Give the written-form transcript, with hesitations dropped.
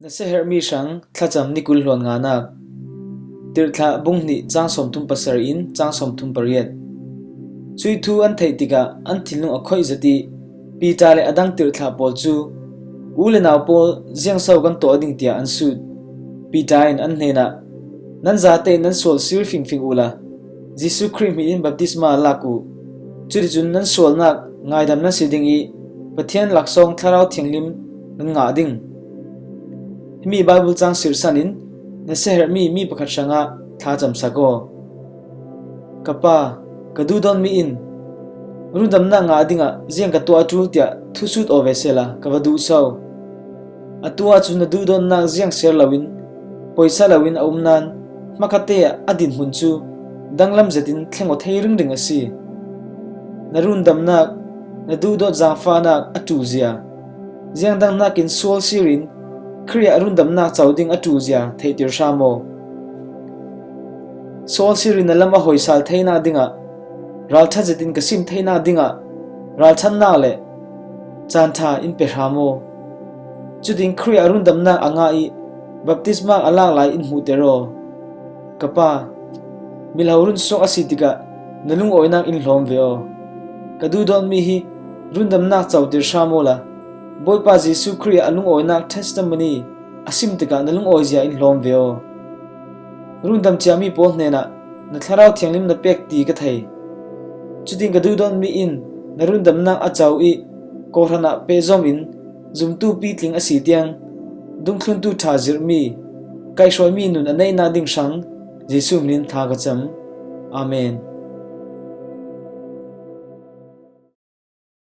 Na seherhmi Hrang Thlacam nikul hlon nganak Tirhthlah bungni ziangsom thum pasar in ziangsom thum pariat Cuih thu an theih tikah an thinlung a khoih zati pita le adang Tirhthlah pawl chu uhla naw pawl ziangso kan to ading tiah an sut pita in an hnenah nan zate nan sual fingfing uhla Jesuh Khrih in baptisma laku cuticun nan sualnak ngaidam nan dingih Pathian laksawng Thlarau Thianghlim nan ngah ding Himi Bible Cang sirhsan in na seherhmi mi pakhat sanga Thlacam sako kapa kadudon mi in rundam na ngah dinga ziang ka tuah tiah thusut ovesela kavadu so tuah chu na dudon na ziang ser lawin poisa lawin aumnan makate adin hun chu danglam zatin thleng theih ring asi na rundam na dudot zangfa na atuzia ziang dang nakin sual sirin Khrih rundam nak chawding atuzia theih Tirhthlah mo sual sirin na lama hoisal theina dinga raltha zatin kasim theina dinga ralthan na le chantha in perhamo chuding Khrih rundam nak angai baptisma alak lai in hutero kapa milhaurun sok asitika nalung oinak in hlom veo kadudon mi hi rundam nak chaw Tirhthlah mo la boypa Jesuh Khrih alung oinak testimony asim tika nalung oizia in hlom veo rundam chiami pawl hnenah na Thlarau Thianghlim na pek ti ka thei chuding kadudon mi in na rundam nak achaw I kohrana pezom in zumtu pitling asi tiang dungthlun tu tha zirhmi kai hroi mi nun anei na ding Hrang Jesuh min thakacham amen.